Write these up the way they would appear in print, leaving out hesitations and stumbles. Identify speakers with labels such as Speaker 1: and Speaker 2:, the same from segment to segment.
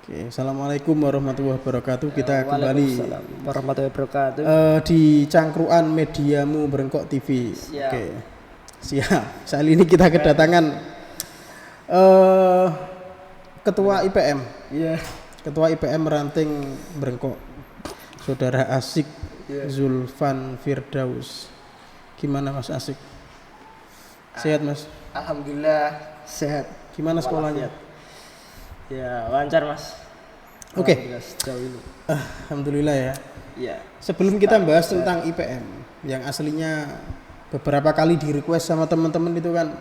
Speaker 1: Oke, assalamualaikum warahmatullahi wabarakatuh. Kita kembali
Speaker 2: Waalaikumsalam warahmatullahi wabarakatuh.
Speaker 1: di cangkruan mediamu Berengkok TV.
Speaker 2: Siap.
Speaker 1: Oke, siap. Saat ini kita kedatangan Ketua IPM.
Speaker 2: Iya.
Speaker 1: Ketua IPM Ranting Berengkok, Saudara Asik Zulfan Firdaus. Gimana Mas Asik? Sehat Mas?
Speaker 2: Alhamdulillah sehat.
Speaker 1: Gimana sekolahnya?
Speaker 2: Ya, lancar Mas.
Speaker 1: Oke.
Speaker 2: Alhamdulillah sejauh ini.
Speaker 1: Alhamdulillah ya.
Speaker 2: Iya.
Speaker 1: Sebelum kita bahas tentang IPM yang aslinya beberapa kali di request sama teman-teman itu kan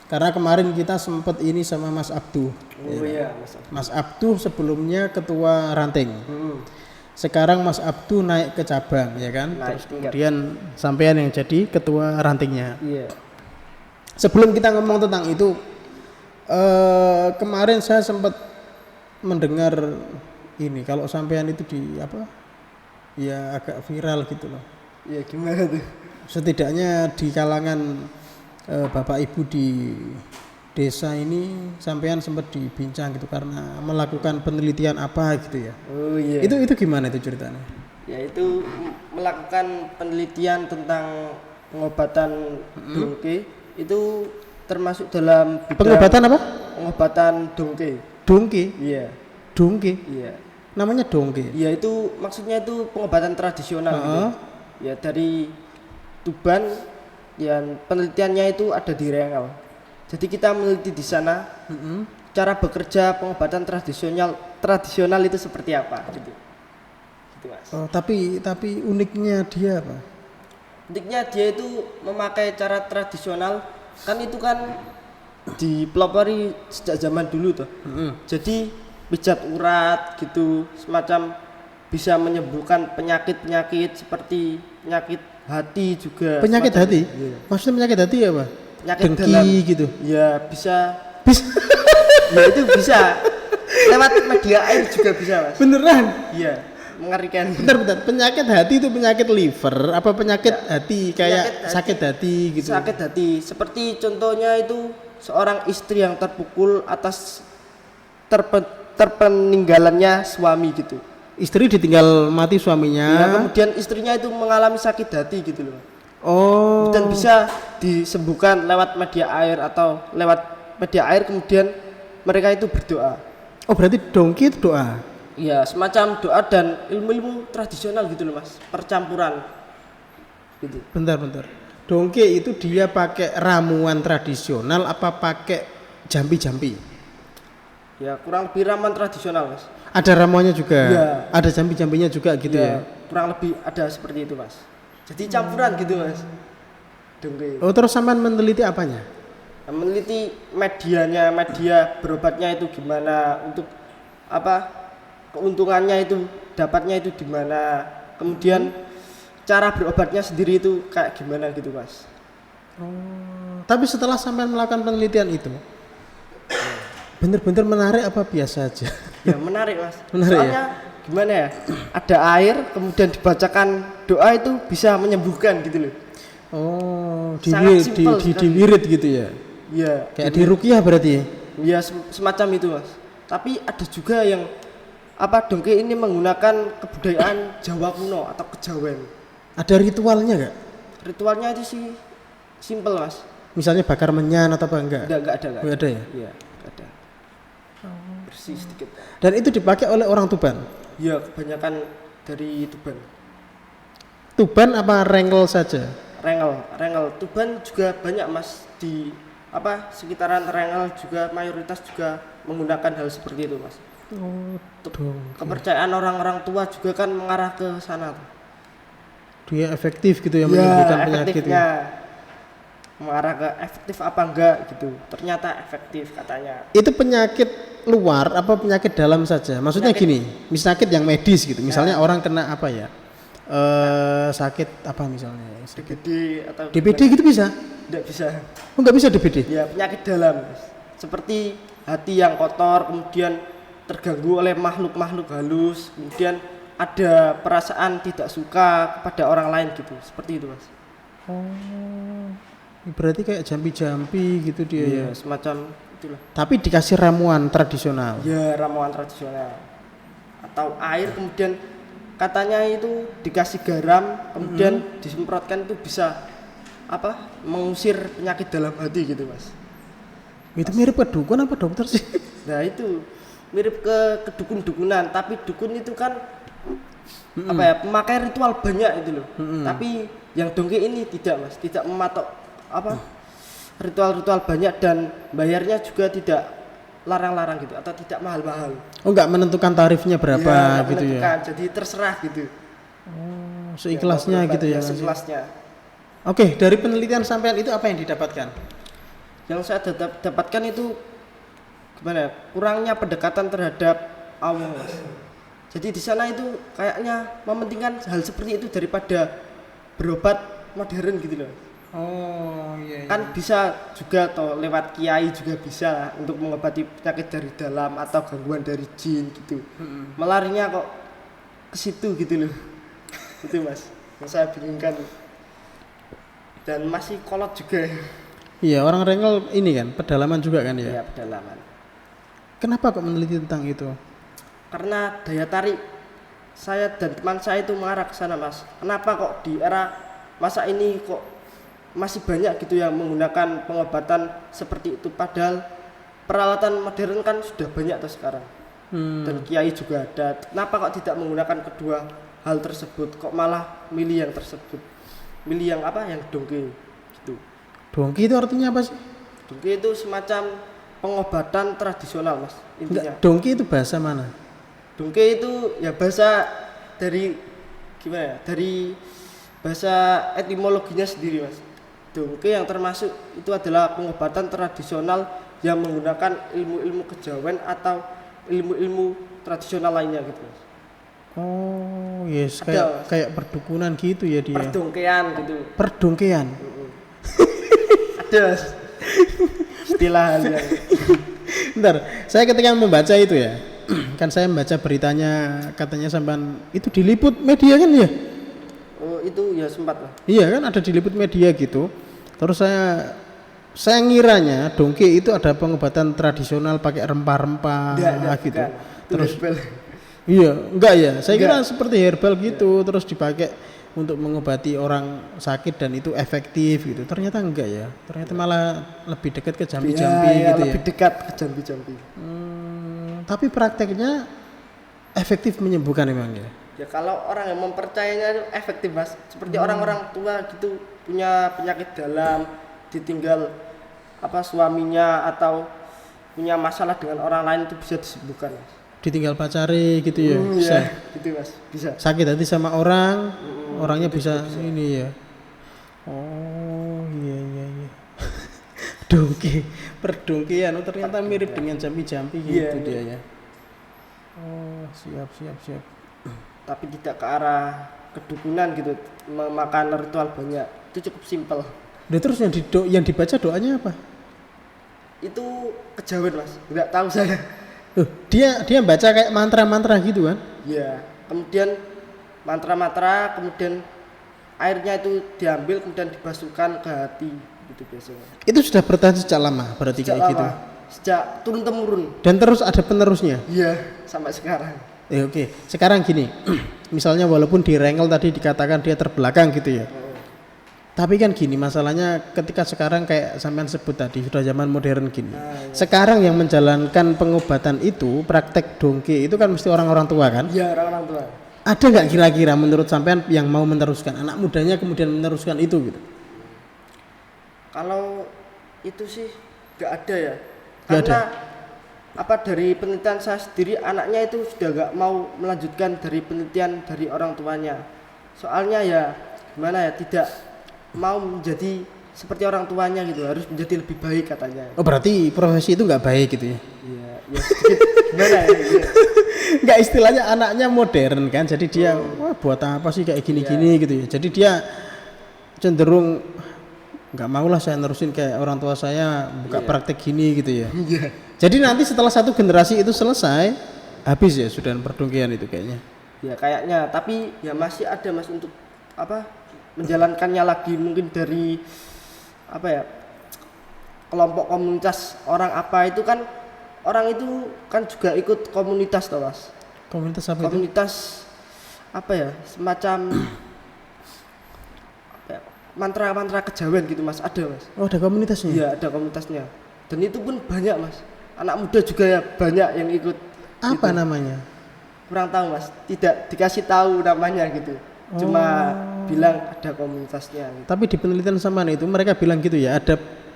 Speaker 1: karena kemarin kita sempat ini sama Mas Abduh.
Speaker 2: Oh iya, Mas.
Speaker 1: Mas Abduh sebelumnya ketua ranting. Sekarang Mas Abduh naik ke cabang ya kan.
Speaker 2: Naik
Speaker 1: Terus
Speaker 2: tingkat.
Speaker 1: kemudian sampean yang jadi ketua rantingnya.
Speaker 2: Iya.
Speaker 1: Sebelum kita ngomong tentang itu kemarin saya sempat mendengar ini kalau sampean itu di apa? Ya agak viral gitu loh.
Speaker 2: Iya, gimana tuh?
Speaker 1: Setidaknya di kalangan Bapak Ibu di desa ini sampean sempat dibincang gitu karena melakukan penelitian apa gitu ya.
Speaker 2: Oh iya.
Speaker 1: Itu gimana itu ceritanya?
Speaker 2: Ya itu melakukan penelitian tentang pengobatan dongke itu termasuk dalam bidang
Speaker 1: Pengobatan apa?
Speaker 2: pengobatan dongke.
Speaker 1: Dongke.
Speaker 2: Iya.
Speaker 1: Dongke.
Speaker 2: Iya.
Speaker 1: Namanya dongke.
Speaker 2: Ya itu maksudnya itu pengobatan tradisional gitu.
Speaker 1: Heeh.
Speaker 2: Ya dari Tuban yang penelitiannya itu ada di Rengel. Jadi kita meneliti di sana cara bekerja pengobatan tradisional itu seperti apa gitu. Gitu Mas.
Speaker 1: Oh, tapi uniknya dia apa?
Speaker 2: Uniknya dia itu memakai cara tradisional kan itu kan dipelopori sejak zaman dulu tuh. Jadi pijat urat gitu semacam bisa menyembuhkan penyakit seperti penyakit hati juga.
Speaker 1: Penyakit
Speaker 2: semacam
Speaker 1: hati?
Speaker 2: itu. Iya.
Speaker 1: Maksudnya penyakit hati apa?
Speaker 2: Penyakit
Speaker 1: Dengki
Speaker 2: dalam.
Speaker 1: gitu.
Speaker 2: Ya bisa.
Speaker 1: Bisa.
Speaker 2: Ya itu bisa. Lewat media air juga bisa Mas.
Speaker 1: Beneran?
Speaker 2: Iya. Mengerikan.
Speaker 1: Bentar. Penyakit hati itu penyakit liver apa penyakit hati kayak
Speaker 2: Penyakit hati.
Speaker 1: sakit hati gitu?
Speaker 2: Sakit hati. Seperti contohnya itu seorang istri yang terpukul atas terpeninggalannya suami gitu.
Speaker 1: Istri ditinggal mati suaminya.
Speaker 2: Ya, kemudian istrinya itu mengalami sakit hati gitu loh.
Speaker 1: Oh.
Speaker 2: Dan bisa disembuhkan lewat media air atau lewat media air kemudian mereka itu berdoa.
Speaker 1: Oh berarti dongki itu doa.
Speaker 2: Iya, semacam doa dan ilmu-ilmu tradisional gitu loh Mas, percampuran gitu.
Speaker 1: Bentar. Dongki itu dia pakai ramuan tradisional apa pakai jampi-jampi?
Speaker 2: Ya, kurang lebih ramuan tradisional Mas.
Speaker 1: Ada ramuannya juga.
Speaker 2: Iya.
Speaker 1: Ada jampi-jampinya juga gitu ya.
Speaker 2: Kurang lebih ada seperti itu Mas. Jadi campuran gitu Mas. Dongke.
Speaker 1: Oh terus sampean meneliti apanya?
Speaker 2: Meneliti media berobatnya itu gimana, untuk apa keuntungannya itu dapatnya itu di mana, kemudian cara berobatnya sendiri itu kayak gimana gitu Mas.
Speaker 1: Oh, tapi setelah sampean melakukan penelitian itu bener-bener menarik apa biasa aja?
Speaker 2: Ya menarik Mas.
Speaker 1: Menarik,
Speaker 2: Soalnya gimana ya, ada air kemudian dibacakan doa itu bisa menyembuhkan gitu loh.
Speaker 1: Oh,
Speaker 2: Sangat simpel sekali.
Speaker 1: diwirid gitu ya?
Speaker 2: Iya.
Speaker 1: Kayak di ruqyah berarti?
Speaker 2: Ya semacam itu Mas. Tapi ada juga yang apa dongke ini menggunakan kebudayaan Jawa kuno atau kejawen.
Speaker 1: Ada ritualnya nggak?
Speaker 2: Ritualnya itu sih simpel Mas.
Speaker 1: Misalnya bakar menyan atau apa enggak?
Speaker 2: Enggak ada.
Speaker 1: Nggak ada ya?
Speaker 2: Iya, enggak ada. Bersih sedikit.
Speaker 1: Dan itu dipakai oleh orang Tuban?
Speaker 2: Ya kebanyakan dari Tuban.
Speaker 1: Tuban apa Rengel saja?
Speaker 2: Rengel. Tuban juga banyak Mas, di apa sekitaran Rengel juga mayoritas juga menggunakan hal seperti itu Mas.
Speaker 1: Oh,
Speaker 2: Kepercayaan orang-orang tua juga kan mengarah ke sana tuh.
Speaker 1: dia efektif gitu ya menyembuhkan penyakit
Speaker 2: efektifnya
Speaker 1: ya.
Speaker 2: mengarah ke efektif apa enggak gitu. Ternyata efektif katanya.
Speaker 1: Itu penyakit luar apa penyakit dalam saja? Maksudnya gini, penyakit yang medis gitu. Misalnya orang kena apa ya? Sakit apa misalnya?
Speaker 2: DBD atau
Speaker 1: DBD gitu bisa?
Speaker 2: tidak bisa.
Speaker 1: Oh nggak bisa DBD?
Speaker 2: Ya penyakit dalam seperti hati yang kotor, kemudian terganggu oleh makhluk-makhluk halus, kemudian ada perasaan tidak suka kepada orang lain gitu, seperti itu Mas.
Speaker 1: Oh, berarti kayak jampi-jampi gitu dia ya?
Speaker 2: Semacam itulah.
Speaker 1: Tapi dikasih ramuan tradisional.
Speaker 2: Ya ramuan tradisional atau air, kemudian katanya itu dikasih garam kemudian disemprotkan, itu bisa apa mengusir penyakit dalam hati gitu mas.
Speaker 1: Itu mirip ke dukun apa dokter sih?
Speaker 2: Nah itu mirip ke dukun-dukunan, tapi dukun itu kan apa ya, pemakai ritual banyak itu loh. Tapi yang dongke ini tidak mas, tidak mematok apa ritual-ritual banyak, dan bayarnya juga tidak larang-larang gitu atau tidak mahal-mahal.
Speaker 1: Oh nggak menentukan tarifnya berapa
Speaker 2: Ya,
Speaker 1: gitu ya?
Speaker 2: jadi terserah gitu.
Speaker 1: Oh, seikhlasnya gitu ya?
Speaker 2: Seikhlasnya.
Speaker 1: Oke, dari penelitian sampean itu apa yang didapatkan?
Speaker 2: Yang saya dapatkan itu gimana ya, kurangnya pendekatan terhadap Allah mas. Jadi di sana itu kayaknya mementingkan hal seperti itu daripada berobat modern gitu loh.
Speaker 1: Oh iya.
Speaker 2: Kan bisa juga toh lewat kiai juga bisa untuk mengobati penyakit dari dalam atau gangguan dari jin gitu. Melarinya kok ke situ gitu loh. Itu mas yang saya bingungkan, dan masih kolot juga.
Speaker 1: Iya, orang Rengel ini kan pedalaman juga kan ya?
Speaker 2: Iya, pedalaman.
Speaker 1: Kenapa kok meneliti tentang itu?
Speaker 2: Karena daya tarik saya dan teman saya itu mengarah ke sana mas. Kenapa kok di era masa ini kok masih banyak gitu yang menggunakan pengobatan seperti itu, padahal peralatan modern kan sudah banyak tuh sekarang. Dan kiai juga ada. Kenapa kok tidak menggunakan kedua hal tersebut, kok malah milih yang tersebut, milih yang apa, yang dongke gitu.
Speaker 1: Dongki itu artinya apa sih?
Speaker 2: Dongke itu semacam pengobatan tradisional mas intinya.
Speaker 1: Enggak, dongki itu bahasa mana?
Speaker 2: Dongke itu ya bahasa dari gimana ya, dari bahasa etimologinya sendiri mas. Dongke yang termasuk itu adalah pengobatan tradisional yang menggunakan ilmu-ilmu kejawen atau ilmu-ilmu tradisional lainnya gitu mas.
Speaker 1: Oh yes,
Speaker 2: Ada,
Speaker 1: kayak perdukunan gitu ya dia.
Speaker 2: Perdongkean gitu.
Speaker 1: Perdongkean.
Speaker 2: Ada mas istilah yang
Speaker 1: Bentar, saya ketika membaca itu ya, kan saya membaca beritanya, katanya sampean itu diliput media kan ya?
Speaker 2: oh itu ya sempat lah.
Speaker 1: Iya kan, ada diliput media gitu. Terus saya ngiranya dongke itu ada pengobatan tradisional pakai rempah-rempah gitu.
Speaker 2: Bukan.
Speaker 1: Terus
Speaker 2: Herbal.
Speaker 1: iya, enggak ya. Saya kira
Speaker 2: Enggak.
Speaker 1: seperti herbal gitu, terus dipakai untuk mengobati orang sakit dan itu efektif gitu. Ternyata enggak ya. Ternyata malah lebih dekat ke jampi-jampi
Speaker 2: ya,
Speaker 1: gitu
Speaker 2: lebih
Speaker 1: ya.
Speaker 2: dekat ke jambi-jambi.
Speaker 1: Tapi prakteknya efektif menyembuhkan emang ya.
Speaker 2: Ya kalau orang yang mempercayainya itu efektif mas, seperti orang-orang tua gitu punya penyakit dalam, ditinggal apa suaminya atau punya masalah dengan orang lain, itu bisa disembuhkan mas.
Speaker 1: Ditinggal pacari gitu ya. Bisa.
Speaker 2: Ya, gitu mas, bisa.
Speaker 1: Sakit hati sama orang, orangnya bisa ini ya. Oh iya iya iya. Dongke, perdongkean, oh, ternyata mirip dengan jampi-jampi gitu
Speaker 2: Iya,
Speaker 1: dia ya. Oh siap siap siap.
Speaker 2: Tapi tidak ke arah kedukunan gitu, memakan ritual banyak, itu cukup simpel.
Speaker 1: Nah, terus yang dibaca doanya apa?
Speaker 2: Itu kejawen mas, nggak tahu saya.
Speaker 1: Dia baca kayak mantra-mantra gitu kan?
Speaker 2: Ya, kemudian mantra-mantra, kemudian airnya itu diambil kemudian dibasuhkan ke hati gitu biasanya.
Speaker 1: Itu sudah bertahan sejak lama berarti
Speaker 2: Sejak
Speaker 1: kayak
Speaker 2: lama,
Speaker 1: gitu.
Speaker 2: sejak turun temurun.
Speaker 1: Dan terus ada penerusnya.
Speaker 2: Iya, sampai sekarang.
Speaker 1: Oke. Sekarang gini, misalnya walaupun di Rengel tadi dikatakan dia terbelakang gitu ya. Tapi kan gini masalahnya, ketika sekarang kayak sampean sebut tadi sudah zaman modern gini. Sekarang yang menjalankan pengobatan itu, praktek dongke itu kan mesti orang-orang tua kan?
Speaker 2: Iya, orang-orang tua.
Speaker 1: Ada nggak kira-kira menurut sampean yang mau meneruskan, anak mudanya kemudian meneruskan itu gitu?
Speaker 2: Kalau itu sih nggak ada ya.
Speaker 1: Nggak
Speaker 2: Karena
Speaker 1: ada?
Speaker 2: apa, dari penelitian saya sendiri, anaknya itu sudah nggak mau melanjutkan dari penelitian dari orang tuanya. Soalnya ya gimana ya, tidak mau menjadi seperti orang tuanya gitu, harus menjadi lebih baik katanya.
Speaker 1: Oh berarti profesi itu nggak baik gitu ya?
Speaker 2: Iya, ya sedikit gimana ya? Iya.
Speaker 1: Nggak, istilahnya anaknya modern kan, jadi dia wah buat apa sih kayak gini-gini gitu ya. Jadi dia cenderung nggak mau lah saya nerusin kayak orang tua saya buka praktek gini gitu ya.
Speaker 2: Iya.
Speaker 1: Jadi nanti setelah satu generasi itu selesai, habis ya sudah perdongkean itu kayaknya.
Speaker 2: Ya kayaknya, tapi ya masih ada mas untuk apa menjalankannya lagi, mungkin dari apa ya, kelompok komunitas orang apa itu kan orang itu kan juga ikut komunitas toh Mas.
Speaker 1: Komunitas apa itu?
Speaker 2: Komunitas apa ya? Semacam apa ya, mantra-mantra kejawen gitu Mas, ada Mas.
Speaker 1: Oh, ada komunitasnya?
Speaker 2: Iya, ada komunitasnya. Dan itu pun banyak Mas. Anak muda juga ya banyak yang ikut.
Speaker 1: Apa
Speaker 2: gitu.
Speaker 1: namanya?
Speaker 2: Kurang tahu Mas, tidak dikasih tahu namanya gitu. Cuma bilang ada komunitasnya gitu.
Speaker 1: Tapi di penelitian Saman itu mereka bilang gitu ya, ada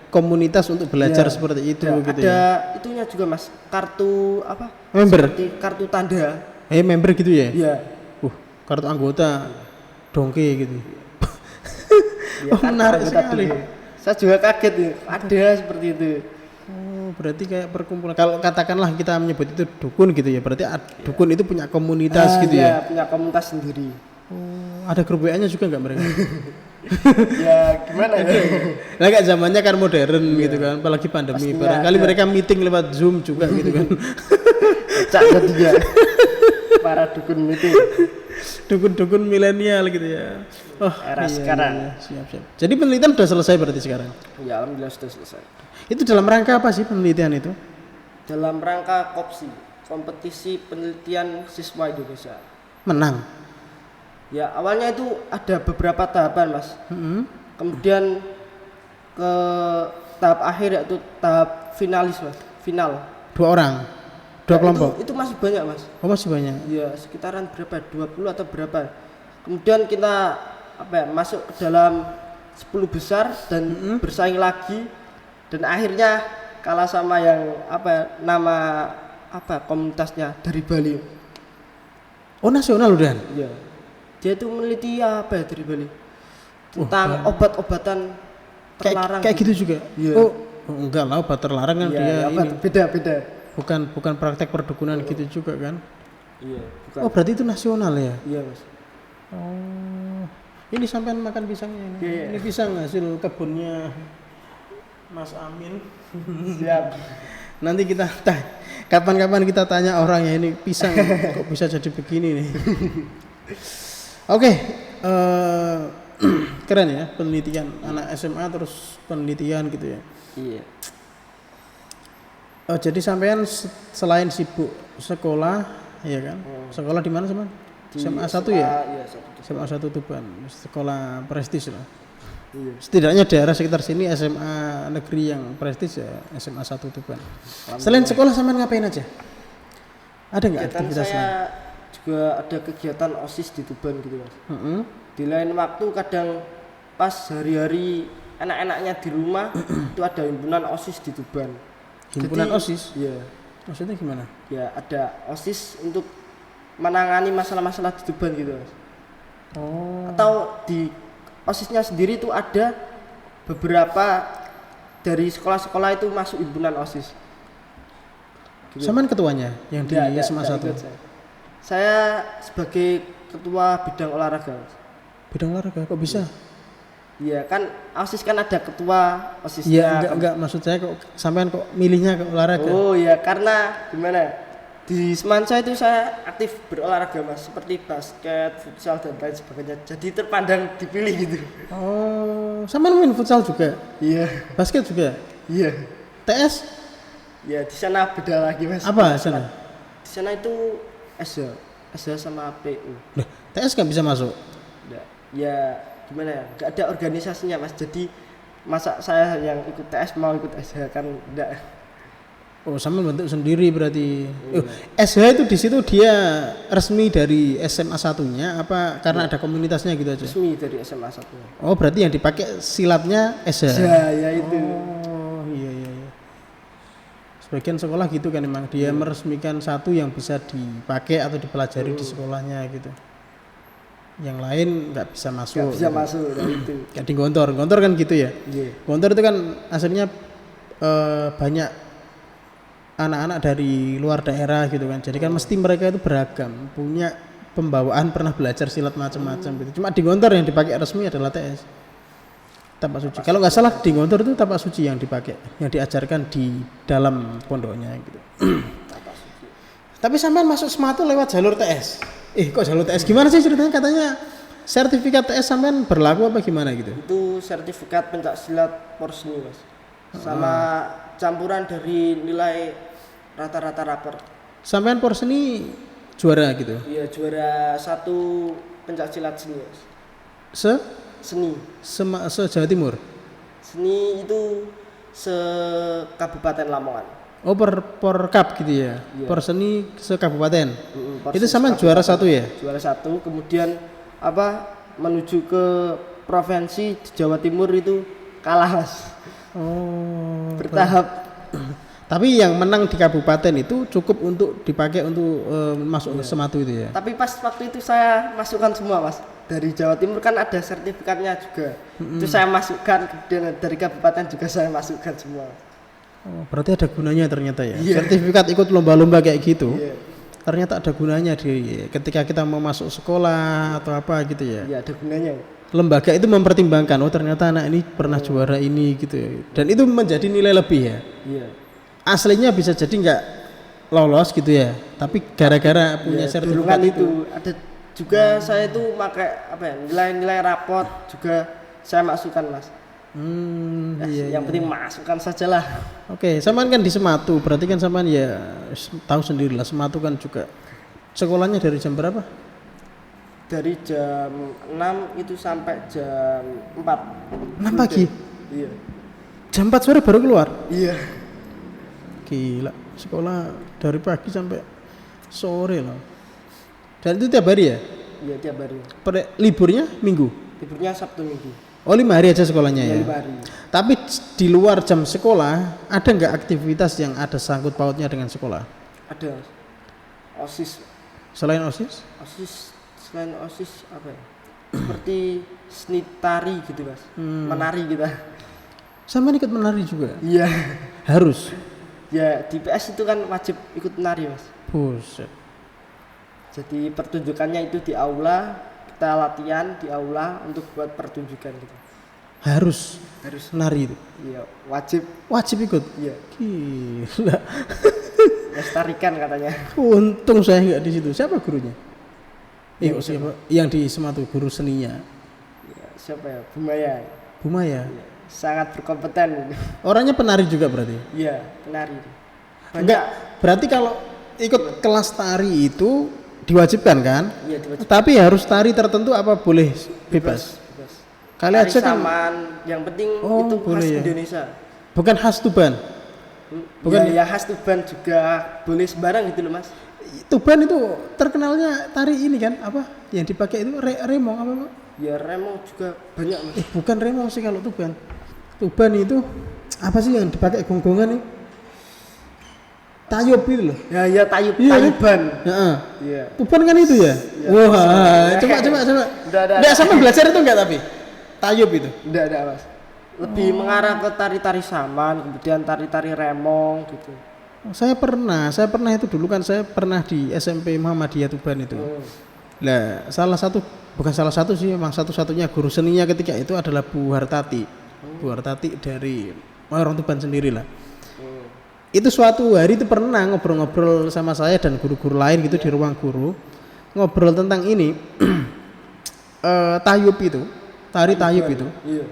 Speaker 1: komunitas untuk belajar
Speaker 2: Ya,
Speaker 1: seperti itu
Speaker 2: ada,
Speaker 1: gitu
Speaker 2: ada
Speaker 1: ya.
Speaker 2: itunya juga Mas, kartu apa?
Speaker 1: Member.
Speaker 2: Seperti kartu tanda.
Speaker 1: Member gitu ya?
Speaker 2: Iya.
Speaker 1: Kartu anggota dongke gitu.
Speaker 2: Ya,
Speaker 1: Oh, menarik sekali.
Speaker 2: Saya juga kaget ya, ada seperti itu.
Speaker 1: Oh, berarti kayak perkumpulan. Kalau katakanlah kita menyebut itu dukun gitu ya, berarti dukun itu punya komunitas gitu ya.
Speaker 2: Punya komunitas sendiri.
Speaker 1: Oh, ada grup WA-nya juga nggak mereka?
Speaker 2: Ya gimana ya?
Speaker 1: Nah, kayak zamannya kan modern gitu kan, apalagi pandemi.
Speaker 2: Pastinya
Speaker 1: Barangkali
Speaker 2: ada.
Speaker 1: mereka meeting lewat Zoom juga gitu kan.
Speaker 2: Cak jadinya para dukun itu.
Speaker 1: Dukun-dukun milenial gitu ya. Oh,
Speaker 2: Era sekarang.
Speaker 1: Siap. Jadi penelitian sudah selesai berarti sekarang.
Speaker 2: Ya alhamdulillah sudah selesai.
Speaker 1: Itu dalam rangka apa sih penelitian itu?
Speaker 2: Dalam rangka KOPSI, kompetisi penelitian siswa Indonesia.
Speaker 1: Menang.
Speaker 2: Ya awalnya itu ada beberapa tahapan Mas. Kemudian ke tahap akhir yaitu tahap finalis Mas. Final.
Speaker 1: 2 orang. 2 kelompok.
Speaker 2: Itu masih banyak Mas.
Speaker 1: Oh, masih banyak.
Speaker 2: Ya sekitaran berapa? 20 atau berapa? Kemudian kita masuk ke dalam 10 besar dan bersaing lagi dan akhirnya kalah sama yang nama komunitasnya dari Bali.
Speaker 1: Oh, nasional udah.
Speaker 2: Iya. Dia itu meneliti dari Bali tentang obat-obatan terlarang.
Speaker 1: Kayak gitu juga.
Speaker 2: Iya.
Speaker 1: Oh, enggak lah, obat terlarang kan dia ini.
Speaker 2: Beda.
Speaker 1: Bukan praktek perdukunan gitu juga kan.
Speaker 2: Iya, bukan.
Speaker 1: Oh, berarti itu nasional ya?
Speaker 2: Iya, Mas.
Speaker 1: Oh. Ini sampean makan pisangnya ini.
Speaker 2: Iya.
Speaker 1: Ini pisang hasil kebunnya Mas Amin.
Speaker 2: Siap.
Speaker 1: Nanti kita kapan-kapan kita tanya orangnya ini pisang kok bisa jadi begini nih. Oke, keren ya penelitian anak SMA terus penelitian gitu ya.
Speaker 2: Iya.
Speaker 1: Oh, jadi sampean selain sibuk sekolah, ya kan? Sekolah di mana sama? SMA 1 ya?
Speaker 2: Iya,
Speaker 1: SMA 1 Tuban, sekolah prestis lah.
Speaker 2: Iya.
Speaker 1: Setidaknya daerah sekitar sini SMA negeri yang prestis ya SMA 1 Tuban. Selain sekolah sampean ngapain aja? Ada nggak
Speaker 2: Kegiatan
Speaker 1: aktivitas
Speaker 2: saya
Speaker 1: lain?
Speaker 2: juga ada kegiatan OSIS di Tuban gitu Mas.
Speaker 1: Mm-mm.
Speaker 2: Di lain waktu kadang pas hari-hari anak-anaknya di rumah itu ada himpunan OSIS di Tuban.
Speaker 1: Himpunan
Speaker 2: Jadi,
Speaker 1: OSIS?
Speaker 2: Iya.
Speaker 1: Maksudnya gimana?
Speaker 2: Ya ada OSIS untuk menangani masalah-masalah di Tuban gitu Mas.
Speaker 1: Oh.
Speaker 2: Atau di OSISnya sendiri itu ada beberapa dari sekolah-sekolah itu masuk himpunan OSIS. Gitu.
Speaker 1: Sampean ketuanya yang di
Speaker 2: Nggak,
Speaker 1: SMA
Speaker 2: nggak
Speaker 1: 1.
Speaker 2: ikut saya sebagai ketua bidang olahraga Mas.
Speaker 1: Bidang olahraga kok bisa?
Speaker 2: Iya kan OSIS kan ada ketua OSISnya.
Speaker 1: Iya, enggak maksud saya kok sampean kok milihnya ke olahraga.
Speaker 2: Oh iya karena gimana? Di Semansa itu saya aktif berolahraga Mas, seperti basket, futsal dan lain sebagainya. Jadi terpandang dipilih gitu.
Speaker 1: Oh, sampean main futsal juga?
Speaker 2: Iya.
Speaker 1: Basket juga?
Speaker 2: Iya.
Speaker 1: TS?
Speaker 2: Ya di sana beda lagi Mas.
Speaker 1: Apa sana?
Speaker 2: Di sana itu SH sama PU.
Speaker 1: Loh, TS nggak bisa masuk?
Speaker 2: Nggak. Ya gimana ya? Nggak ada organisasinya Mas. Jadi masa saya yang ikut TS mau ikut SH kan enggak.
Speaker 1: Oh, sampean bentuk sendiri berarti. Oh, SH itu di situ dia resmi dari SMA satunya apa karena ada komunitasnya gitu aja?
Speaker 2: Resmi dari SMA 1.
Speaker 1: Oh, berarti yang dipakai silatnya SH.
Speaker 2: Ya itu.
Speaker 1: Oh, iya. Sebagian sekolah gitu kan emang dia meresmikan satu yang bisa dipakai atau dipelajari di sekolahnya gitu. Yang lain nggak bisa masuk.
Speaker 2: Nggak bisa
Speaker 1: gitu.
Speaker 2: masuk dari itu.
Speaker 1: Kayak di Gontor kan gitu ya.
Speaker 2: Iya.
Speaker 1: Gontor itu kan aslinya banyak anak-anak dari luar daerah gitu kan. Jadi kan mesti mereka itu beragam, punya pembawaan, pernah belajar silat macam-macam gitu. Cuma di Gontor yang dipakai resmi adalah TS. Tapak suci. Kalau nggak salah di Gontor itu tapak suci yang dipakai, yang diajarkan di dalam pondoknya gitu. Tapi sampean masuk Sematu lewat jalur TS. Kok jalur TS? Gimana sih ceritanya? Katanya sertifikat TS sampean berlaku apa gimana gitu?
Speaker 2: Itu sertifikat pencak silat Porseni Mas. sama campuran dari nilai rata-rata rapor.
Speaker 1: Sampean por seni juara gitu.
Speaker 2: Iya, juara 1 pencak silat seni, Mas.
Speaker 1: Se
Speaker 2: Seni.
Speaker 1: Jawa Timur.
Speaker 2: Seni itu se Kabupaten Lamongan.
Speaker 1: Oh, per cup gitu ya.
Speaker 2: Iya.
Speaker 1: Per seni se kabupaten.
Speaker 2: Per
Speaker 1: Itu sama
Speaker 2: kabupaten.
Speaker 1: juara 1 ya.
Speaker 2: Juara 1, kemudian menuju ke provinsi di Jawa Timur itu kalah, Mas.
Speaker 1: Oh.
Speaker 2: Bertahap.
Speaker 1: Tapi yang menang di kabupaten itu cukup untuk dipakai untuk masuk ke Sematu itu ya.
Speaker 2: Tapi pas waktu itu saya masukkan semua, Mas. Dari Jawa Timur kan ada sertifikatnya juga. Itu saya masukkan, kemudian dari kabupaten juga saya masukkan semua.
Speaker 1: Oh, berarti ada gunanya ternyata ya.
Speaker 2: Iya.
Speaker 1: Sertifikat ikut lomba-lomba kayak gitu.
Speaker 2: Iya.
Speaker 1: Ternyata ada gunanya ketika kita mau masuk sekolah atau apa gitu ya.
Speaker 2: Iya, ada gunanya.
Speaker 1: Lembaga itu mempertimbangkan, oh ternyata anak ini pernah juara ini gitu ya. Dan itu menjadi nilai lebih ya.
Speaker 2: Iya.
Speaker 1: Aslinya bisa jadi nggak lolos gitu ya, tapi gara-gara punya
Speaker 2: Ya,
Speaker 1: sertifikat
Speaker 2: dorongan
Speaker 1: itu.
Speaker 2: ada juga. Saya itu pakai nilai-nilai rapot juga saya masukkan, Mas.
Speaker 1: Iya.
Speaker 2: Yang penting masukkan sajalah.
Speaker 1: Oke, samaan kan di Sematu, berarti kan samaan ya tahu sendiri lah, Sematu kan juga sekolahnya dari jam berapa?
Speaker 2: Dari jam 6 itu sampai jam 4
Speaker 1: 6 pagi?
Speaker 2: Iya.
Speaker 1: Jam 4 sore baru keluar?
Speaker 2: Iya.
Speaker 1: Gila, sekolah dari pagi sampai sore loh. Dan itu tiap hari ya?
Speaker 2: Iya, tiap hari.
Speaker 1: Liburnya minggu?
Speaker 2: Liburnya Sabtu Minggu.
Speaker 1: Oh 5 hari aja sekolahnya ya?
Speaker 2: 5 hari.
Speaker 1: Tapi di luar jam sekolah, ada nggak aktivitas yang ada sangkut pautnya dengan sekolah?
Speaker 2: Ada OSIS.
Speaker 1: Selain OSIS?
Speaker 2: Selain OSIS apa ya? Seperti seni tari gitu, Mas. Menari kita.
Speaker 1: Sama ikut menari juga?
Speaker 2: Iya.
Speaker 1: Harus?
Speaker 2: Ya, di PS itu kan wajib ikut menari, Mas.
Speaker 1: Buset.
Speaker 2: Jadi pertunjukannya itu di aula, kita latihan di aula untuk buat pertunjukan gitu.
Speaker 1: Harus menari itu?
Speaker 2: Iya, wajib.
Speaker 1: Wajib ikut?
Speaker 2: Iya.
Speaker 1: Gila.
Speaker 2: Lestarikan katanya.
Speaker 1: Untung saya nggak di situ. Siapa gurunya? Siapa? Yang di Sematu, guru seninya.
Speaker 2: Ya, siapa ya? Bumaya.
Speaker 1: Bumaya.
Speaker 2: Ya, sangat berkompeten.
Speaker 1: Orangnya penari juga berarti?
Speaker 2: Iya, penari.
Speaker 1: Enggak, berarti kalau ikut kelas tari itu diwajibkan kan?
Speaker 2: Iya, diwajibkan.
Speaker 1: Tapi harus tari tertentu apa boleh bebas?
Speaker 2: Bebas.
Speaker 1: Kali
Speaker 2: Tari
Speaker 1: aja kan
Speaker 2: saman, yang penting
Speaker 1: Oh,
Speaker 2: itu
Speaker 1: boleh
Speaker 2: khas
Speaker 1: ya.
Speaker 2: Indonesia.
Speaker 1: bukan khas Tuban. Bukan
Speaker 2: Ya, khas Tuban juga boleh sembarang gitu loh, Mas.
Speaker 1: Tuban itu terkenalnya tari ini kan apa? Yang dipakai itu remong apa Pak?
Speaker 2: Ya, remong juga banyak, Mas.
Speaker 1: Bukan remong sih kalau Tuban. Tuban itu apa sih yang dipakai gonggongan nih? Tayub itu loh.
Speaker 2: Ya, tayub,
Speaker 1: Iya, kan?
Speaker 2: tayuban.
Speaker 1: Heeh.
Speaker 2: Iya.
Speaker 1: Tuban kan itu ya?
Speaker 2: Iya.
Speaker 1: Wah,
Speaker 2: Ya.
Speaker 1: coba.
Speaker 2: Udah.
Speaker 1: Nggak sama belajar itu enggak tapi? Tayub itu.
Speaker 2: Enggak, Mas. Lebih mengarah ke tari-tari saman, kemudian tari-tari remong gitu.
Speaker 1: Saya pernah itu dulu kan saya pernah di SMP Muhammadiyah Tuban itu. Nah, bukan salah satu sih, memang satu-satunya guru seninya ketika itu adalah Bu Hartati. Bu Hartati dari orang Tuban sendiri lah. Itu suatu hari itu pernah ngobrol-ngobrol sama saya dan guru-guru lain gitu di ruang guru, ngobrol tentang ini tayub itu, tari tayub itu.
Speaker 2: Iya.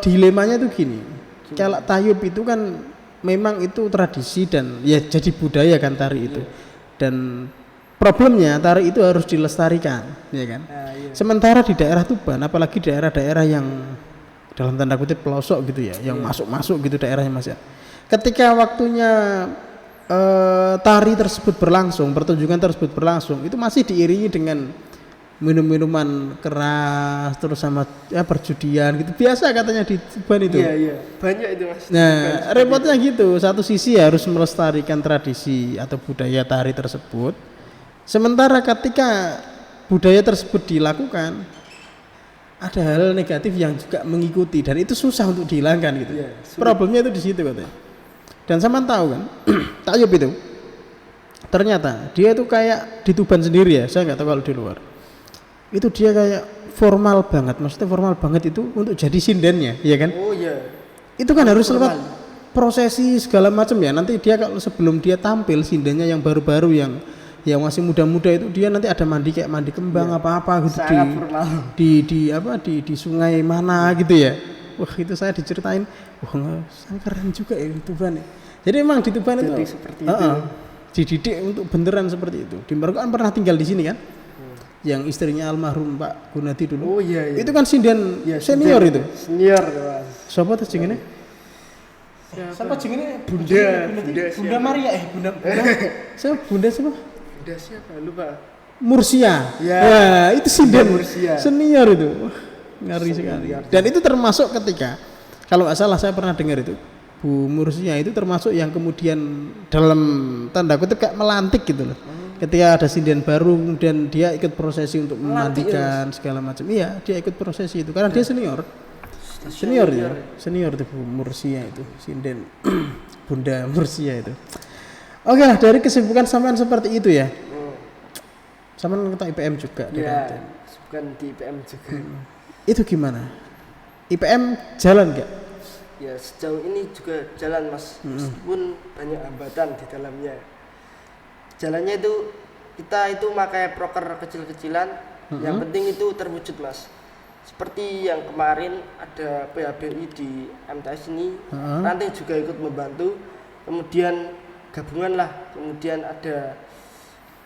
Speaker 1: Dilemanya itu gini, kalau tayub itu kan memang itu tradisi dan ya jadi budaya kan tari itu, dan problemnya tari itu harus dilestarikan, ya kan.
Speaker 2: Iya.
Speaker 1: Sementara di daerah Tuban, apalagi daerah-daerah yang dalam tanda kutip pelosok gitu ya, yang masuk-masuk gitu daerahnya Mas ya. Ketika waktunya tari tersebut berlangsung, pertunjukan tersebut berlangsung, itu masih diiringi dengan minum-minuman keras, terus sama ya perjudian gitu. Biasa katanya di Tuban itu.
Speaker 2: Iya. Banyak itu, Mas.
Speaker 1: Nah, repotnya gitu. Satu sisi harus melestarikan tradisi atau budaya tari tersebut. Sementara ketika budaya tersebut dilakukan, ada hal negatif yang juga mengikuti dan itu susah untuk dihilangkan gitu.
Speaker 2: Iya,
Speaker 1: Problemnya itu di situ katanya. Dan sama tahu kan, tayub itu ternyata dia itu kayak di Tuban sendiri ya, saya nggak tahu kalau di luar. Itu dia kayak formal banget, maksudnya formal banget itu untuk jadi sindennya, ya kan?
Speaker 2: Oh iya.
Speaker 1: Itu kan harus lewat
Speaker 2: Formal.
Speaker 1: prosesi segala macam ya. Nanti dia kalau sebelum dia tampil sindennya yang baru-baru yang masih muda-muda itu dia nanti ada kayak mandi kembang apa-apa gitu
Speaker 2: Sangat formal.
Speaker 1: di sungai mana gitu ya. Wah itu saya diceritain, wah keren juga ya Tuban ya. Jadi emang di Tuban itu
Speaker 2: seperti itu.
Speaker 1: Dididik untuk beneran seperti itu. Di Merauke kan pernah tinggal di sini kan? Yang istrinya almarhum Pak Gunadi dulu.
Speaker 2: Oh iya.
Speaker 1: Itu kan sinden
Speaker 2: Ya,
Speaker 1: senior itu.
Speaker 2: Senior Mas.
Speaker 1: Siapa tuh jenenge? Siapa jenenge? Bunda Maria Bunda. Siapa Bunda siapa?
Speaker 2: Udah siapa? Lupa.
Speaker 1: Mursia.
Speaker 2: Ya.
Speaker 1: Wah, itu sinden
Speaker 2: Mursia.
Speaker 1: senior itu. Wah, ngeri sekali. Dan itu termasuk ketika kalau nggak salah saya pernah dengar itu Bu Mursia itu termasuk yang kemudian dalam tanda kutip kayak melantik gitu loh. Ketika ada sinden baru kemudian dia ikut prosesi untuk memandikan segala macam. Iya, dia ikut prosesi itu karena dia senior. Senior itu Bu Mursia itu, sinden Bunda Mursia itu. Oke lah, dari kesibukan sampean seperti itu ya. Sampean ketua IPM juga di Ranten.
Speaker 2: Bukan di IPM juga.
Speaker 1: Itu gimana? IPM jalan nggak?
Speaker 2: Ya sejauh ini juga jalan Mas, meskipun banyak hambatan di dalamnya. Jalannya itu kita itu pakai proker kecil-kecilan, yang penting itu terwujud Mas. Seperti yang kemarin ada PHBI di MTS ini, Ranting juga ikut membantu. Kemudian gabungan lah, kemudian ada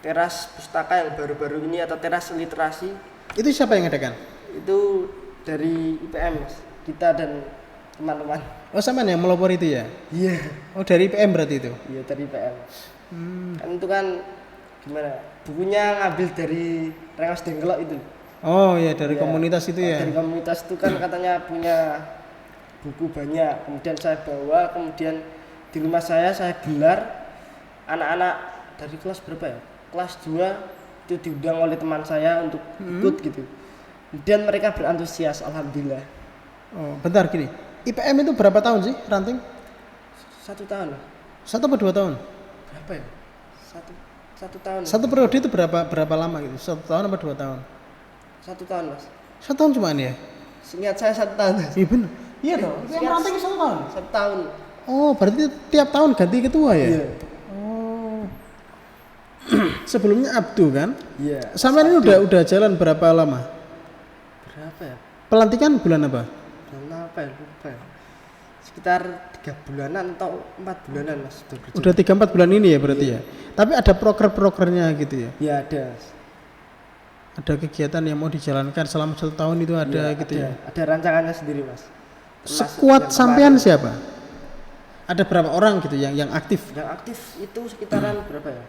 Speaker 2: teras pustaka yang baru-baru ini atau teras literasi.
Speaker 1: Itu siapa yang ngadakan?
Speaker 2: Itu dari IPM Mas, kita dan teman-teman.
Speaker 1: Oh sama yang melopor itu ya?
Speaker 2: Iya.
Speaker 1: Oh dari IPM berarti itu?
Speaker 2: Iya dari IPM. Kan itu kan gimana? Bukunya ngambil dari Rengas Dengklok itu.
Speaker 1: Oh iya dari
Speaker 2: Ya,
Speaker 1: komunitas itu ya?
Speaker 2: Dari komunitas itu kan katanya punya buku banyak. Kemudian saya bawa, kemudian di rumah saya gelar anak-anak dari kelas berapa ya? Kelas 2 itu diundang oleh teman saya untuk ikut gitu. Kemudian mereka berantusias, alhamdulillah.
Speaker 1: Oh bentar gini. IPM itu berapa tahun sih Ranting?
Speaker 2: 1 tahun lah.
Speaker 1: 1 atau 2 tahun?
Speaker 2: Berapa ya? Satu tahun.
Speaker 1: Satu periode itu berapa lama gitu? 1 tahun apa 2 tahun?
Speaker 2: 1 tahun Mas.
Speaker 1: 1 tahun cuman ya?
Speaker 2: Seingat saya 1 tahun.
Speaker 1: Iya bener. Iya dong. Yang Ranting 1 tahun.
Speaker 2: 1 tahun.
Speaker 1: Oh berarti tiap tahun ganti ketua ya?
Speaker 2: Iya.
Speaker 1: Oh. Sebelumnya Abdu kan?
Speaker 2: Iya.
Speaker 1: Sampai ini udah jalan berapa lama?
Speaker 2: Berapa ya?
Speaker 1: Pelantikan bulan apa?
Speaker 2: Bulan apa ya? Lupa ya. Sekitar 3 bulanan atau 4 bulanan Mas.
Speaker 1: Udah 3-4 bulan ini ya berarti ya? Tapi ada proker-prokernya gitu ya?
Speaker 2: Ya ada.
Speaker 1: Ada kegiatan yang mau dijalankan selama 1 tahun itu ada
Speaker 2: Ya,
Speaker 1: gitu
Speaker 2: ada.
Speaker 1: ya?
Speaker 2: Ada rancangannya sendiri Mas. Termasuk
Speaker 1: Sekuat
Speaker 2: yang
Speaker 1: sampean
Speaker 2: kemarin.
Speaker 1: siapa? Ada berapa orang gitu yang aktif?
Speaker 2: Yang aktif itu sekitaran berapa ya?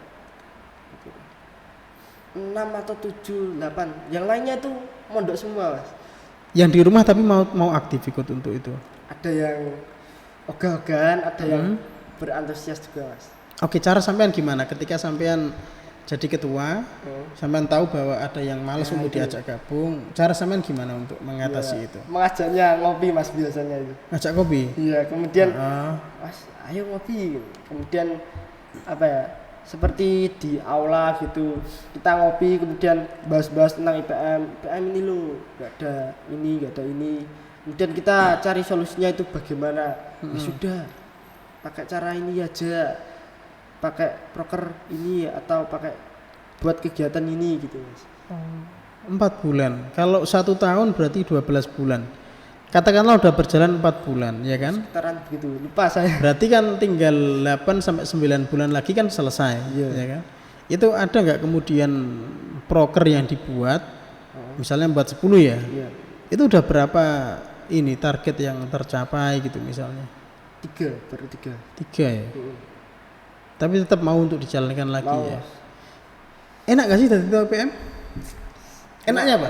Speaker 2: 6 atau 7, 8. Yang lainnya itu mondok semua Mas.
Speaker 1: Yang di rumah tapi mau aktif ikut untuk itu?
Speaker 2: Ada yang ogah-ogahan, ada yang berantusias juga Mas.
Speaker 1: Oke, cara sampean gimana ketika sampean jadi ketua, sampean tahu bahwa ada yang malas untuk diajak gabung, cara sampean gimana untuk mengatasi itu?
Speaker 2: Mengajaknya ngopi Mas biasanya itu.
Speaker 1: Ngajak kopi?
Speaker 2: Iya, kemudian Mas, ayo ngopi. Kemudian apa ya? Seperti di aula gitu, kita ngopi kemudian bahas-bahas tentang IPM ini loh, nggak ada ini. Kemudian kita cari solusinya itu bagaimana. Ya sudah, pakai cara ini aja, pakai proker ini atau pakai buat kegiatan ini gitu Mas.
Speaker 1: 4 bulan. Kalau 1 tahun berarti 12 bulan. Katakanlah udah berjalan 4 bulan, ya kan?
Speaker 2: Sekitaran begitu, lupa saya.
Speaker 1: Berarti kan tinggal 8 sampai 9 bulan lagi kan selesai, ya kan? Itu ada nggak kemudian proker yang dibuat, misalnya buat 10 ya?
Speaker 2: Iya.
Speaker 1: Itu udah berapa ini target yang tercapai gitu misalnya?
Speaker 2: 3, baru 3.
Speaker 1: 3 ya? Tapi tetap mau untuk dijalankan lagi
Speaker 2: Mau.
Speaker 1: ya? Enak gak sih dari ketua PM? Enaknya apa?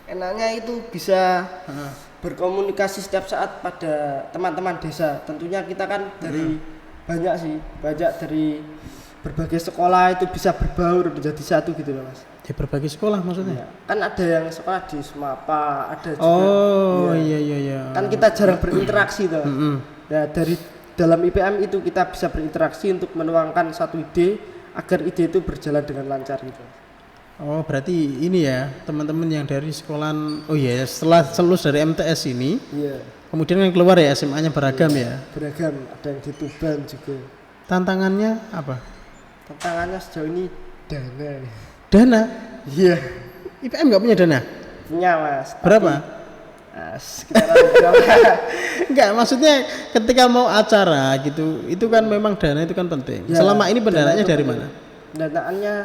Speaker 2: Enaknya itu bisa berkomunikasi setiap saat pada teman-teman desa. Tentunya kita kan dari banyak dari berbagai sekolah itu bisa berbaur menjadi satu gitu loh Mas.
Speaker 1: Di berbagai sekolah maksudnya?
Speaker 2: Ya. Kan ada yang sekolah di Sumapa, ada juga.
Speaker 1: Oh iya.
Speaker 2: Kan kita jarang berinteraksi tuh. Nah dari dalam IPM itu kita bisa berinteraksi untuk menuangkan satu ide agar ide itu berjalan dengan lancar gitu.
Speaker 1: Oh berarti ini ya teman-teman yang dari sekolahan. Oh iya setelah lulus dari MTS ini,
Speaker 2: Iya.
Speaker 1: kemudian kan keluar ya SMA-nya beragam ya.
Speaker 2: Beragam, ada yang di Tuban juga.
Speaker 1: Tantangannya apa?
Speaker 2: Tantangannya sejauh ini dana.
Speaker 1: Dana.
Speaker 2: Iya.
Speaker 1: IPM nggak punya dana?
Speaker 2: Punya Mas.
Speaker 1: Berapa?
Speaker 2: Sekitaran berapa?
Speaker 1: Enggak, maksudnya ketika mau acara gitu, itu kan memang dana itu kan penting.
Speaker 2: Ya,
Speaker 1: Selama ini pendanaannya
Speaker 2: dana itu
Speaker 1: dari
Speaker 2: penting.
Speaker 1: mana?
Speaker 2: Pendanaannya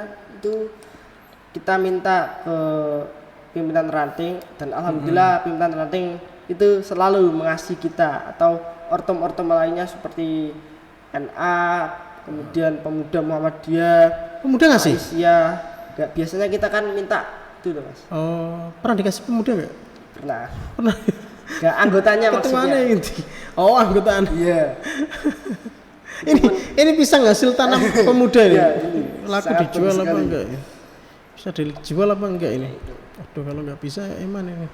Speaker 2: itu kita minta ke pimpinan ranting dan alhamdulillah pimpinan ranting itu selalu mengasihi kita, atau ortom-ortom lainnya seperti NA, kemudian Pemuda Muhammadiyah,
Speaker 1: Pemuda ngasih?
Speaker 2: Aisyah. Enggak, biasanya kita kan minta itu loh, Mas.
Speaker 1: Oh, pernah dikasih pemuda enggak?
Speaker 2: Pernah.
Speaker 1: Pernah.
Speaker 2: Enggak, anggotanya
Speaker 1: Ketuanya
Speaker 2: maksudnya.
Speaker 1: inti. Oh, anggotaan.
Speaker 2: Iya.
Speaker 1: Ini bisa hasil tanam pemuda ini.
Speaker 2: Iya, ini
Speaker 1: Laku
Speaker 2: sangat
Speaker 1: dijual
Speaker 2: bagus
Speaker 1: apa
Speaker 2: sekali.
Speaker 1: enggak ya? Bisa dijual apa enggak ini? Aduh, kalau enggak bisa Eman ini.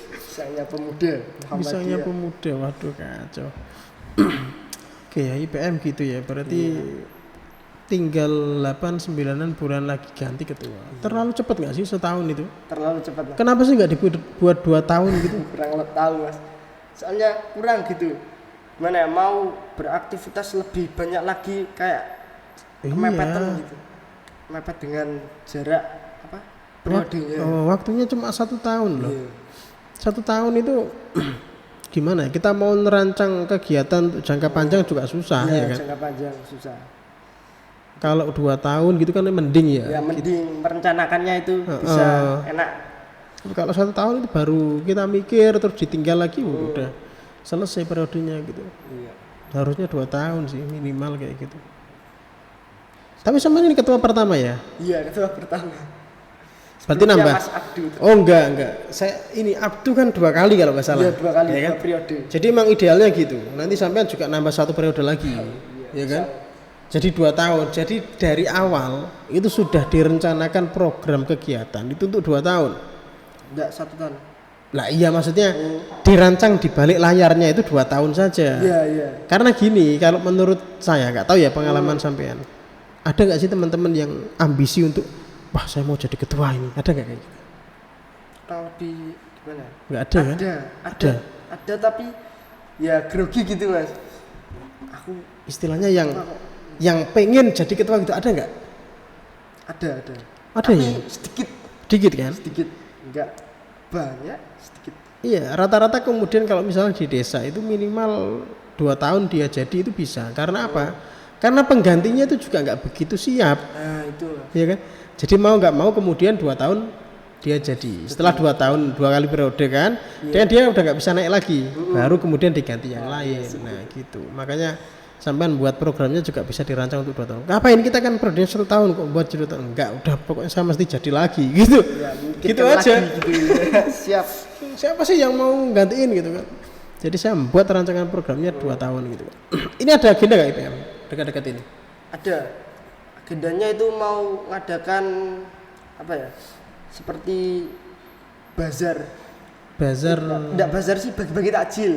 Speaker 2: Misalnya Pemuda
Speaker 1: Misalnya
Speaker 2: Muhammadiyah.
Speaker 1: pemuda, waduh kacau. Oke ya, IPM gitu ya. Berarti tinggal 8-9 bulan lagi ganti ketua. Terlalu cepat nggak sih setahun itu?
Speaker 2: Terlalu cepat, Mas.
Speaker 1: Kenapa sih nggak dibuat 2 tahun gitu?
Speaker 2: Kurang tahu, Mas. Soalnya kurang gitu. Gimana ya, mau beraktivitas lebih banyak lagi, kayak kemepetan gitu. Mepet dengan jarak apa? Periodenya.
Speaker 1: Oh, waktunya cuma 1 tahun loh.
Speaker 2: Iya.
Speaker 1: 1 tahun itu gimana ya? Kita mau merancang kegiatan untuk jangka panjang juga susah
Speaker 2: Iya,
Speaker 1: ya kan?
Speaker 2: jangka panjang susah.
Speaker 1: Kalau 2 tahun gitu kan mending ya.
Speaker 2: Ya mending merencanakannya itu bisa enak.
Speaker 1: Kalau 1 tahun itu baru kita mikir terus ditinggal lagi udah selesai periodenya gitu.
Speaker 2: Iya.
Speaker 1: Harusnya 2 tahun sih minimal kayak gitu. Tapi sama ini ketua pertama ya?
Speaker 2: Iya, ketua pertama.
Speaker 1: Berarti
Speaker 2: Sebelumnya
Speaker 1: nambah?
Speaker 2: Mas Abdu.
Speaker 1: Oh enggak. Saya ini Abdu kan 2 kali kalau nggak salah.
Speaker 2: Iya, 2 kali,
Speaker 1: ya kan?
Speaker 2: 2 periode.
Speaker 1: Jadi emang idealnya gitu. Nanti sampean juga nambah 1 periode lagi, ya kan? Jadi 2 tahun. Jadi dari awal itu sudah direncanakan program kegiatan itu untuk 2 tahun.
Speaker 2: Enggak 1 tahun.
Speaker 1: Lah iya maksudnya dirancang di balik layarnya itu 2 tahun saja.
Speaker 2: Iya, iya.
Speaker 1: Karena gini, kalau menurut saya nggak tahu ya pengalaman sampean. Ada nggak sih teman-teman yang ambisi untuk wah saya mau jadi ketua ini? Ada nggak kayak gitu?
Speaker 2: Kalau di gimana?
Speaker 1: Nggak ada kan?
Speaker 2: Ada. Ada tapi ya grogi gitu, Mas. Aku
Speaker 1: Istilahnya yang pengen jadi ketua gitu ada nggak?
Speaker 2: ada.
Speaker 1: Ada
Speaker 2: Tapi
Speaker 1: ya?
Speaker 2: sedikit,
Speaker 1: Dikit kan?
Speaker 2: sedikit. Enggak banyak, sedikit.
Speaker 1: Iya, rata-rata kemudian kalau misalnya di desa itu minimal 2 tahun dia jadi itu bisa. Karena apa? Karena penggantinya itu juga nggak begitu siap,
Speaker 2: Nah, itu.
Speaker 1: ya kan? Jadi mau nggak mau kemudian 2 tahun dia jadi. Setelah 2 tahun 2 kali periode kan, dan dia udah nggak bisa naik lagi. Baru kemudian diganti yang lain. Nah gitu. Makanya sampean buat programnya juga bisa dirancang untuk 2 tahun. Ngapain kita kan periodenya 1 tahun kok buat 2 tahun? Enggak, udah pokoknya saya mesti jadi lagi gitu.
Speaker 2: Ya,
Speaker 1: Gitu aja.
Speaker 2: Gitu, ya. Siap.
Speaker 1: Siapa sih yang mau gantiin gitu kan? Jadi saya membuat rancangan programnya 2 tahun gitu. Ini ada agenda nggak IPM dekat-dekat ini?
Speaker 2: Ada. Agendanya itu mau ngadakan apa ya? Seperti bazar.
Speaker 1: Bazar.
Speaker 2: Enggak bazar sih, bagi-bagi takjil.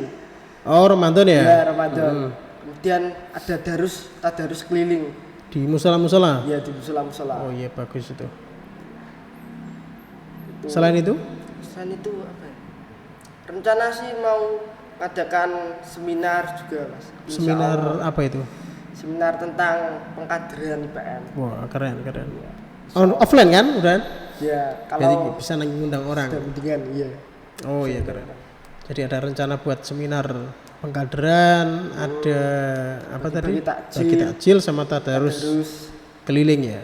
Speaker 1: Oh Ramadan ya?
Speaker 2: Ya, Ramadan. Kemudian ada tadarus keliling.
Speaker 1: Di musola-musola.
Speaker 2: Ya, di musola-musola.
Speaker 1: Oh iya bagus itu. Selain itu?
Speaker 2: Selain itu apa ya? Rencana sih mau ngadakan seminar juga, Mas. Insya
Speaker 1: Seminar
Speaker 2: Allah.
Speaker 1: apa itu?
Speaker 2: Seminar tentang pengkaderan IPM.
Speaker 1: Wah keren. Offline kan udah?
Speaker 2: Ya,
Speaker 1: Jadi
Speaker 2: kalau
Speaker 1: bisa ngundang orang.
Speaker 2: ada mendingan, iya.
Speaker 1: Oh iya keren. Jadi ada rencana buat seminar pengkaderan, ada apa tadi? Bagi takjil sama tadarus
Speaker 2: Terus
Speaker 1: keliling ya.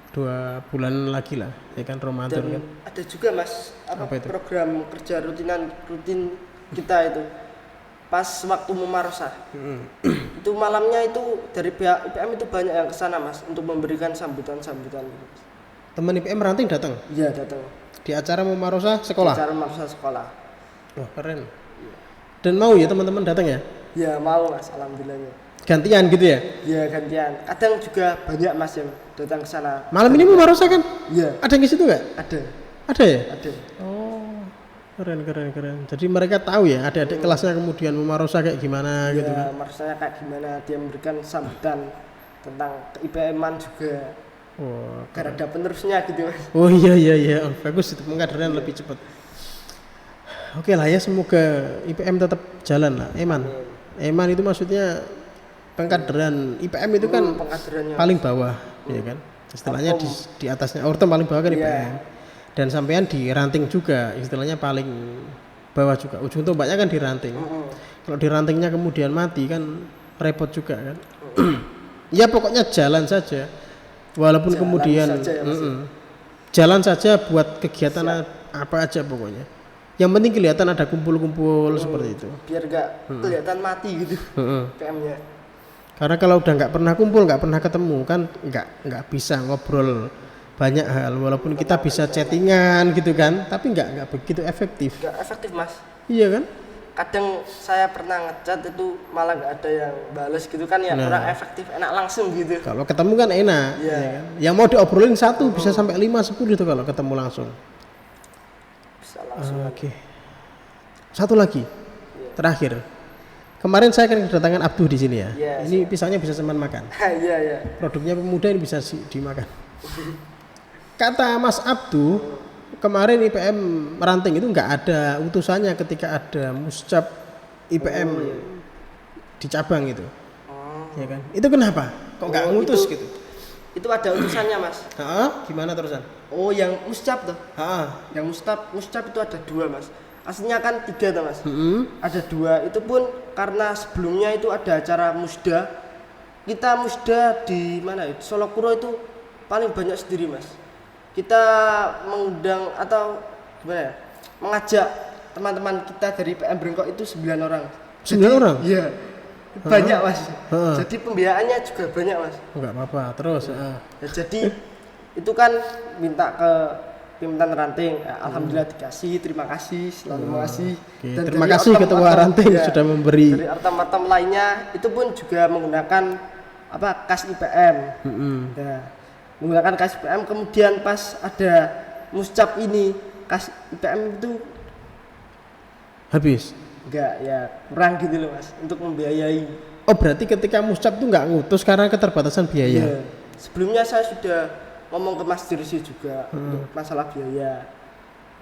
Speaker 1: 2 bulan lagi lah, ya kan Ramadan kan.
Speaker 2: dan ada juga, Mas,
Speaker 1: Apa itu?
Speaker 2: program kerja rutin kita itu pas waktu mumarosah. Itu malamnya itu dari pihak IPM itu banyak yang kesana, Mas, untuk memberikan sambutan-sambutan.
Speaker 1: Teman IPM ranting datang
Speaker 2: Iya, datang.
Speaker 1: di acara Mumarosah sekolah.
Speaker 2: Acara mumarosah sekolah.
Speaker 1: Wah keren. Dan mau ya teman-teman datang ya?
Speaker 2: Ya mau, Mas, alhamdulillahnya.
Speaker 1: Gantian gitu ya?
Speaker 2: Ya gantian. Kadang juga banyak, Mas, yang datang ke sana.
Speaker 1: Malam ini Mumarosah kan?
Speaker 2: Iya,
Speaker 1: Ada yang di situ nggak?
Speaker 2: ada.
Speaker 1: Ada ya?
Speaker 2: Ada.
Speaker 1: Oh keren. Jadi mereka tahu ya adik-adik kelasnya kemudian Mumarosah kayak gimana gitu kan?
Speaker 2: Ya, maksudnya kayak gimana dia memberikan sambutan tentang IPM-an juga.
Speaker 1: Oh,
Speaker 2: Karena ada penerusnya gitu, Mas.
Speaker 1: oh iya. Oh, bagus itu pengkaderan lebih cepat. Oke lah ya semoga IPM tetap jalan lah. Eman itu maksudnya pengkaderan IPM itu kan
Speaker 2: Pengkaderannya.
Speaker 1: paling bawah, ya kan? Istilahnya di atasnya Ortem paling bawah kan
Speaker 2: Iya.
Speaker 1: IPM. Dan sampean di ranting juga, istilahnya paling bawah juga. Ujung tombaknya kan di ranting. Kalau di rantingnya kemudian mati kan repot juga kan. Ya pokoknya jalan saja. Walaupun
Speaker 2: Jalan
Speaker 1: kemudian
Speaker 2: saja ya, Mas.
Speaker 1: jalan saja buat kegiatan apa aja pokoknya. Yang penting kelihatan ada kumpul-kumpul seperti itu.
Speaker 2: Biar nggak kelihatan mati gitu PM-nya.
Speaker 1: Karena kalau udah nggak pernah kumpul, nggak pernah ketemu kan nggak bisa ngobrol banyak hal. Walaupun kita bisa chattingan gitu kan, tapi nggak begitu efektif.
Speaker 2: Nggak efektif Mas.
Speaker 1: Iya kan?
Speaker 2: Kadang saya pernah ngechat itu malah nggak ada yang bales gitu kan ya, kurang efektif, enak langsung gitu.
Speaker 1: Kalau ketemu kan enak.
Speaker 2: Iya.
Speaker 1: Ya kan? Yang mau diobrolin satu bisa sampai 5-10 itu kalau ketemu langsung.
Speaker 2: Bisa langsung.
Speaker 1: Oke. Satu lagi. Terakhir. Kemarin saya kan kedatangan Abduh di sini ya.
Speaker 2: Iya,
Speaker 1: Ini pisangnya bisa seman makan.
Speaker 2: Iya iya.
Speaker 1: Produknya pemuda ini bisa dimakan. Kata Mas Abduh, kemarin IPM ranting itu nggak ada utusannya ketika ada muscap IPM di cabang itu. Ya kan? Itu kenapa? Kok nggak ngutus gitu?
Speaker 2: Itu ada utusannya Mas.
Speaker 1: Gimana terusan?
Speaker 2: Oh yang muscap tuh.
Speaker 1: Yang
Speaker 2: Muscap itu ada 2 Mas. Aslinya kan 3 tuh Mas. Ada 2. Itu pun karena sebelumnya itu ada acara musda. Kita musda di mana ya? Solokuro itu paling banyak sendiri Mas. Kita mengundang atau gimana ya? Mengajak teman-teman kita dari PM Brengkok itu 9 orang.
Speaker 1: 9 orang?
Speaker 2: Iya. Banyak Mas. Jadi pembiayaannya juga banyak Mas.
Speaker 1: Enggak apa-apa, terus.
Speaker 2: Ya, jadi itu kan minta ke pimpinan ranting. Alhamdulillah dikasih, terima kasih, selalu makasih.
Speaker 1: Dan terima kasih ketua ranting sudah memberi.
Speaker 2: Dari ortam-ortam lainnya itu pun juga menggunakan kas IPM. Nah, menggunakan kas IPM, kemudian pas ada muscap ini kas IPM itu
Speaker 1: habis.
Speaker 2: Enggak ya, kurang gitu loh Mas untuk membiayai.
Speaker 1: Oh berarti ketika muscap itu nggak ngutus karena keterbatasan biaya.
Speaker 2: Iya. Sebelumnya saya sudah ngomong ke Mas Dirsi juga untuk masalah biaya.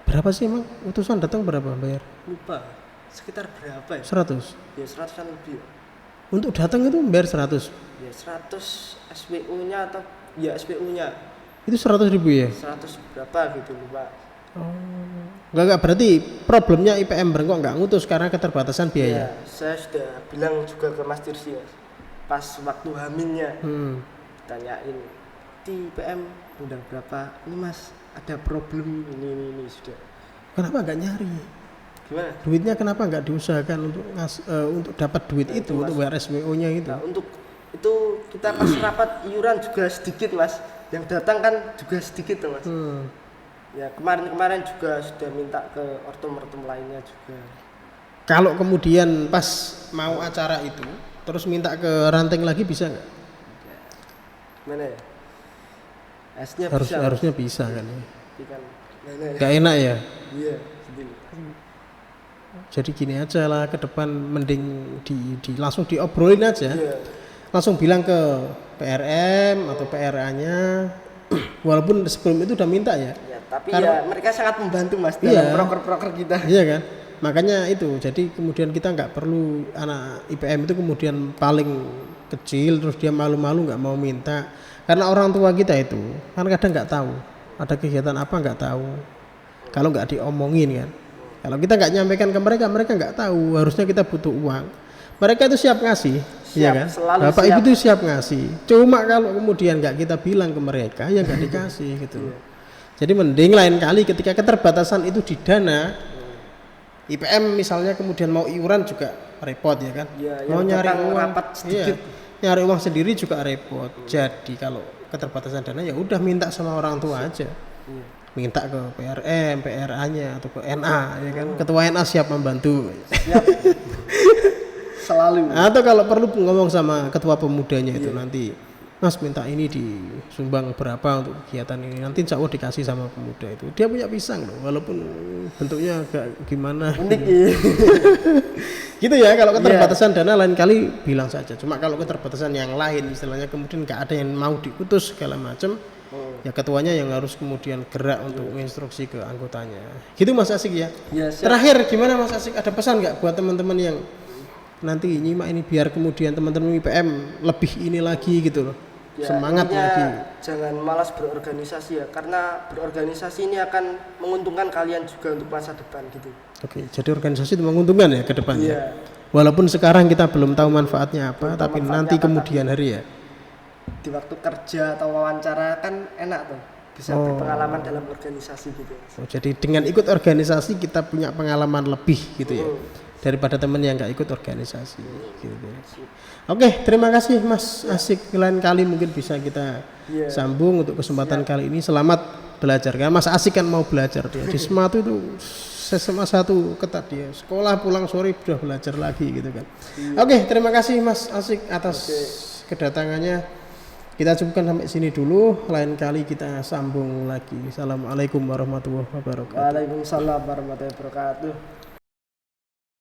Speaker 1: Berapa sih emang utusan datang berapa bayar?
Speaker 2: Lupa. Sekitar berapa ya?
Speaker 1: 100.
Speaker 2: Ya 100-an lebih.
Speaker 1: Untuk datang itu bayar 100.
Speaker 2: Ya 100 SPU-nya atau ya SPU-nya.
Speaker 1: Itu 100.000 ya?
Speaker 2: 100 berapa gitu lupa.
Speaker 1: Enggak berarti problemnya IPM Brengkok nggak ngutus karena keterbatasan biaya.
Speaker 2: Ya, saya sudah bilang juga ke Mas Dirsi ya. Pas waktu hamilnya. Tanyain di IPM undang berapa? Ini Mas, ada problem ini sudah.
Speaker 1: Kenapa nggak nyari?
Speaker 2: Gimana?
Speaker 1: Duitnya kenapa nggak diusahakan untuk untuk dapat duit itu untuk bayar SWO-nya itu?
Speaker 2: Nah, untuk itu kita pas rapat iuran juga sedikit Mas. Yang datang kan juga sedikit tuh Mas. Ya kemarin juga sudah minta ke ortum-ortum lainnya juga.
Speaker 1: Kalau kemudian pas mau acara itu terus minta ke ranting lagi bisa nggak?
Speaker 2: Gimana ya? Esnya
Speaker 1: Harusnya bisa kan ya.
Speaker 2: Kan,
Speaker 1: Gak enak ya?
Speaker 2: Iya, sedih.
Speaker 1: Jadi gini aja lah ke depan mending di langsung diobrolin aja. Langsung bilang ke PRM atau PRA-nya walaupun sebelum itu udah minta ya.
Speaker 2: Tapi karena, ya mereka sangat membantu Mas dalam proker-proker kita.
Speaker 1: Iya kan? Makanya itu. Jadi kemudian kita nggak perlu anak IPM itu kemudian paling kecil terus dia malu-malu nggak mau minta. Karena orang tua kita itu kan kadang nggak tahu ada kegiatan apa nggak tahu. Kalau nggak diomongin kan. Kalau kita nggak nyampaikan ke mereka, mereka nggak tahu. Harusnya kita butuh uang. Mereka itu siap ngasih, ya kan? Bapak
Speaker 2: siap.
Speaker 1: Ibu itu siap ngasih. Cuma kalau kemudian nggak kita bilang ke mereka, ya nggak dikasih gitu. Jadi mending lain kali ketika keterbatasan itu di dana, IPM misalnya kemudian mau iuran juga repot ya kan? Mau nyari uang sedikit, nyari uang sendiri juga repot. Jadi kalau keterbatasan dana ya udah minta sama orang tua aja. Minta ke PRM, PRA-nya atau ke NA ya kan. Ketua NA siap membantu.
Speaker 2: Siap. Selalu.
Speaker 1: Atau kalau perlu ngomong sama ketua pemudanya itu nanti, Mas minta ini disumbang berapa untuk kegiatan ini. Nanti insya Allah dikasih sama pemuda itu. Dia punya pisang loh, walaupun bentuknya agak gimana.
Speaker 2: Unik
Speaker 1: gitu ya, kalau keterbatasan dana lain kali bilang saja. Cuma kalau keterbatasan yang lain istilahnya kemudian nggak ada yang mau diutus segala macam, ya ketuanya yang harus kemudian gerak untuk menginstruksi ke anggotanya. Gitu Mas Asik ya. Terakhir gimana Mas Asik? Ada pesan nggak buat teman-teman yang nanti nyimak ini biar kemudian teman-teman IPM lebih ini lagi gitu loh.
Speaker 2: Ya,
Speaker 1: semangat
Speaker 2: intinya
Speaker 1: lagi.
Speaker 2: jangan malas berorganisasi ya, karena berorganisasi ini akan menguntungkan kalian juga untuk masa depan gitu.
Speaker 1: Oke, jadi organisasi itu menguntungkan ya ke depannya.
Speaker 2: Iya.
Speaker 1: Walaupun sekarang kita belum tahu manfaatnya apa,
Speaker 2: Belum tahu
Speaker 1: tapi
Speaker 2: manfaatnya
Speaker 1: nanti
Speaker 2: apa,
Speaker 1: kemudian hari ya.
Speaker 2: Di waktu kerja atau wawancara kan enak tuh, bisa berpengalaman dalam organisasi gitu.
Speaker 1: Oh, jadi dengan ikut organisasi kita punya pengalaman lebih gitu ya, daripada teman yang nggak ikut organisasi. Gitu. Oke, terima kasih Mas Asik. Lain kali mungkin bisa kita sambung untuk kesempatan kali ini. Selamat belajar kan, Mas Asik kan mau belajar dia di SMA itu SMA 1 ketat dia. Sekolah pulang sore sudah belajar lagi gitu kan. Oke, terima kasih Mas Asik atas kedatangannya. Kita cukupkan sampai sini dulu. Lain kali kita sambung lagi. Assalamualaikum warahmatullahi wabarakatuh.
Speaker 2: Waalaikumsalam warahmatullahi wabarakatuh.